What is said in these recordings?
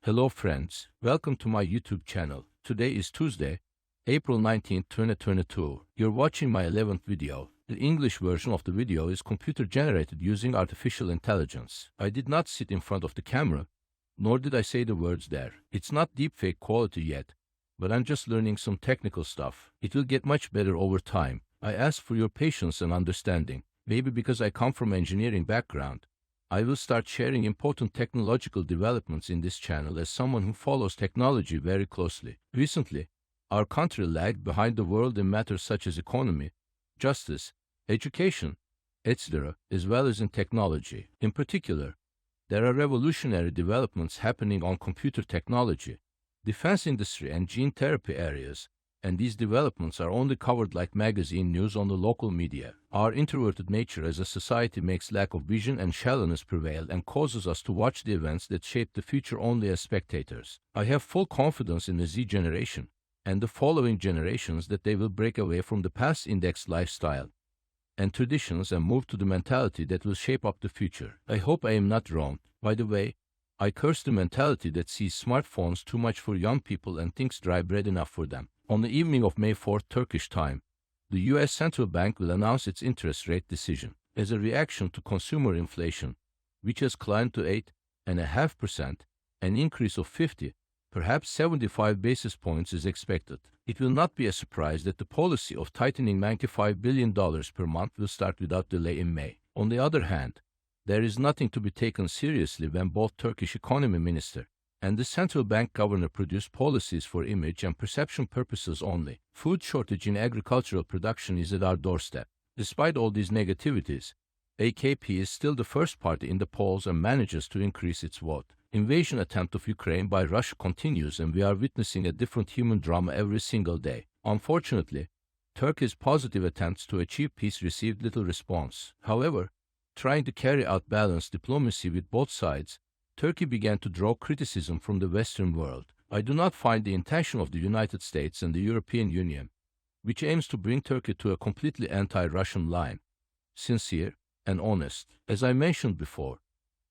Hello friends, welcome to my YouTube channel. Today is Tuesday, April 19th, 2022. You're watching my 11th video. The English version of the video is computer generated using artificial intelligence. I did not sit in front of the camera, nor did I say the words there. It's not deepfake quality yet, but I'm just learning some technical stuff. It will get much better over time. I ask for your patience and understanding. Maybe because I come from engineering background, I will start sharing important technological developments in this channel as someone who follows technology very closely. Recently, our country lagged behind the world in matters such as economy, justice, education, etc., as well as in technology. In particular, there are revolutionary developments happening on computer technology, defense industry, and gene therapy areas, and these developments are only covered like magazine news on the local media. Our introverted nature as a society makes lack of vision and shallowness prevail and causes us to watch the events that shape the future only as spectators. I have full confidence in the Z generation and the following generations that they will break away from the past indexed lifestyle and traditions and move to the mentality that will shape up the future. I hope I am not wrong. By the way, I curse the mentality that sees smartphones too much for young people and thinks dry bread enough for them. On the evening of May 4th Turkish time, the U.S. Central Bank will announce its interest rate decision. As a reaction to consumer inflation, which has climbed to 8.5%, an increase of 50, perhaps 75 basis points is expected. It will not be a surprise that the policy of tightening $95 billion per month will start without delay in May. On the other hand, there is nothing to be taken seriously when both Turkish economy minister and the central bank governor produce policies for image and perception purposes only. Food shortage in agricultural production is at our doorstep. Despite all these negativities, AKP is still the first party in the polls and manages to increase its vote. Invasion attempt of Ukraine by Russia continues and we are witnessing a different human drama every single day. Unfortunately, Turkey's positive attempts to achieve peace received little response. However, trying to carry out balanced diplomacy with both sides, Turkey began to draw criticism from the Western world. I do not find the intention of the United States and the European Union, which aims to bring Turkey to a completely anti-Russian line, sincere and honest. As I mentioned before,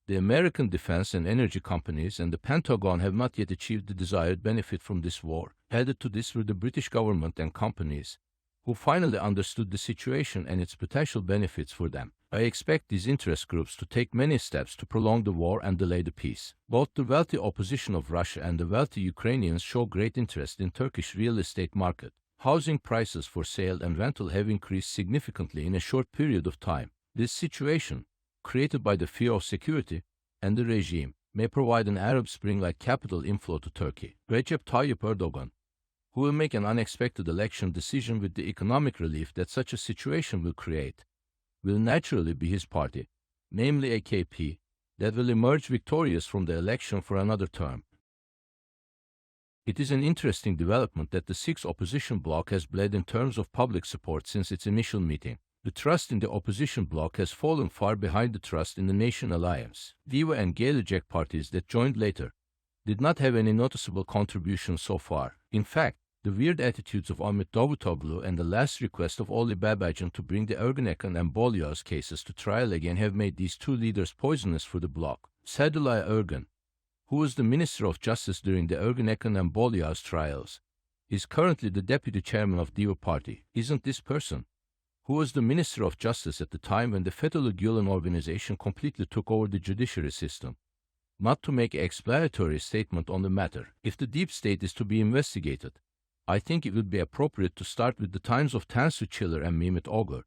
the American defense and energy companies and the Pentagon have not yet achieved the desired benefit from this war. Added to this were the British government and companies, who finally understood the situation and its potential benefits for them. I expect these interest groups to take many steps to prolong the war and delay the peace. Both the wealthy opposition of Russia and the wealthy Ukrainians show great interest in Turkish real estate market. Housing prices for sale and rental have increased significantly in a short period of time. This situation, created by the fear of security and the regime, may provide an Arab Spring-like capital inflow to Turkey. Recep Tayyip Erdogan, who will make an unexpected election decision with the economic relief that such a situation will create, will naturally be his party, namely AKP, that will emerge victorious from the election for another term. It is an interesting development that the sixth opposition bloc has bled in terms of public support since its initial meeting. The trust in the opposition bloc has fallen far behind the trust in the Nation Alliance. DEVA and Gelecek parties that joined later did not have any noticeable contribution so far. In fact, the weird attitudes of Ahmet Davutoglu and the last request of Ali Babacan to bring the Ergenekon and Bolyaz cases to trial again have made these two leaders poisonous for the bloc. Sadullah Ergen, who was the Minister of Justice during the Ergenekon and Bolyaz trials, is currently the deputy chairman of DEVA party. Isn't this person, who was the Minister of Justice at the time when the Fethullah Gulen organization completely took over the judiciary system, not to make an explanatory statement on the matter? If the deep state is to be investigated, I think it would be appropriate to start with the times of Tansu Çiller and Mehmet Ogur,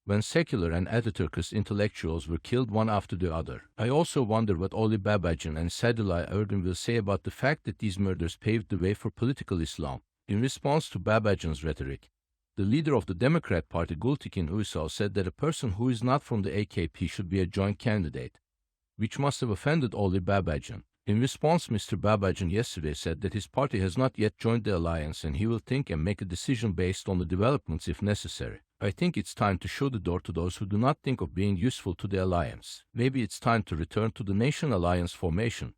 when secular and Atatürkist intellectuals were killed one after the other. I also wonder what Ali Babacan and Sadullah Ergen will say about the fact that these murders paved the way for political Islam. In response to Babacan's rhetoric, the leader of the Democrat Party, Gültekin Uysal, said that a person who is not from the AKP should be a joint candidate, which must have offended Ali Babacan. In response, Mr. Babacan yesterday said that his party has not yet joined the alliance and he will think and make a decision based on the developments if necessary. I think it's time to show the door to those who do not think of being useful to the alliance. Maybe it's time to return to the Nation Alliance formation,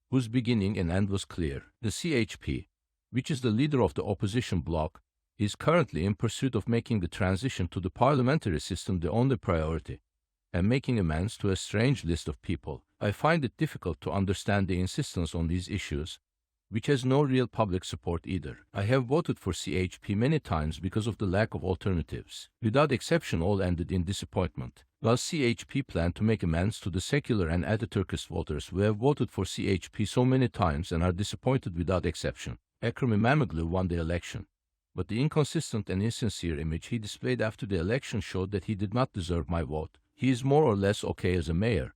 whose beginning and end was clear. The CHP, which is the leader of the opposition bloc, is currently in pursuit of making the transition to the parliamentary system the only priority. and making amends to a strange list of people. I find it difficult to understand the insistence on these issues, which has no real public support either. I have voted for CHP many times because of the lack of alternatives. Without exception, all ended in disappointment. While CHP planned to make amends to the secular and Atatürkist voters who have voted for CHP so many times and are disappointed without exception, Ekrem İmamoğlu won the election. But the inconsistent and insincere image he displayed after the election showed that he did not deserve my vote. He is more or less okay as a mayor,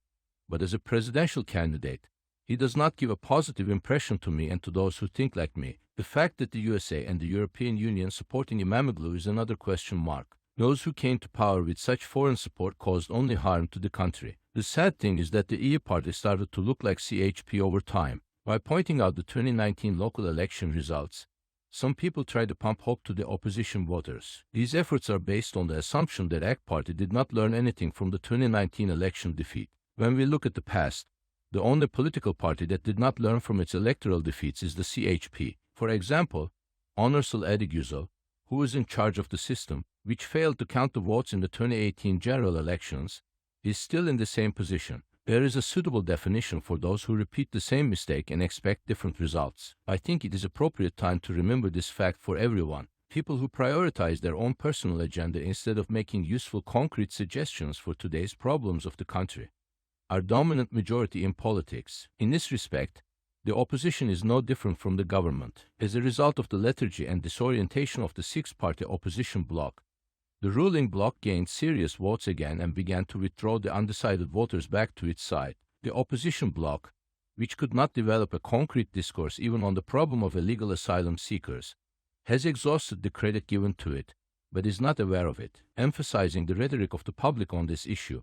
but as a presidential candidate, he does not give a positive impression to me and to those who think like me. The fact that the USA and the European Union supporting İmamoğlu is another question mark. Those who came to power with such foreign support caused only harm to the country. The sad thing is that the İYİ Party started to look like CHP over time. By pointing out the 2019 local election results, some people try to pump hope to the opposition voters. These efforts are based on the assumption that AK Party did not learn anything from the 2019 election defeat. When we look at the past, the only political party that did not learn from its electoral defeats is the CHP. For example, Onursel Edigüzel, who is in charge of the system, which failed to count the votes in the 2018 general elections, is still in the same position. There is a suitable definition for those who repeat the same mistake and expect different results. I think it is appropriate time to remember this fact for everyone. People who prioritize their own personal agenda instead of making useful concrete suggestions for today's problems of the country are dominant majority in politics. In this respect, the opposition is no different from the government. As a result of the lethargy and disorientation of the six-party opposition bloc, the ruling bloc gained serious votes again and began to withdraw the undecided voters back to its side. The opposition bloc, which could not develop a concrete discourse even on the problem of illegal asylum seekers, has exhausted the credit given to it, but is not aware of it. Emphasizing the rhetoric of the public on this issue,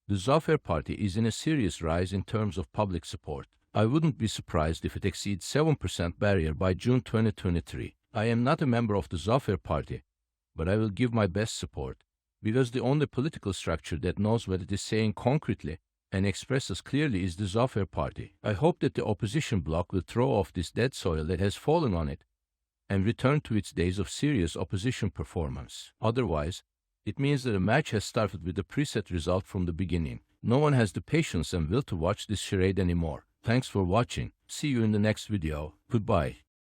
the Zafer Party is in a serious rise in terms of public support. I wouldn't be surprised if it exceeds 7% barrier by June 2023. I am not a member of the Zafer Party, but I will give my best support, because the only political structure that knows what it is saying concretely and expresses clearly is the Zafer Party. I hope that the opposition bloc will throw off this dead soil that has fallen on it and return to its days of serious opposition performance. Otherwise, it means that a match has started with a preset result from the beginning. No one has the patience and will to watch this charade anymore. Thanks for watching. See you in the next video. Goodbye.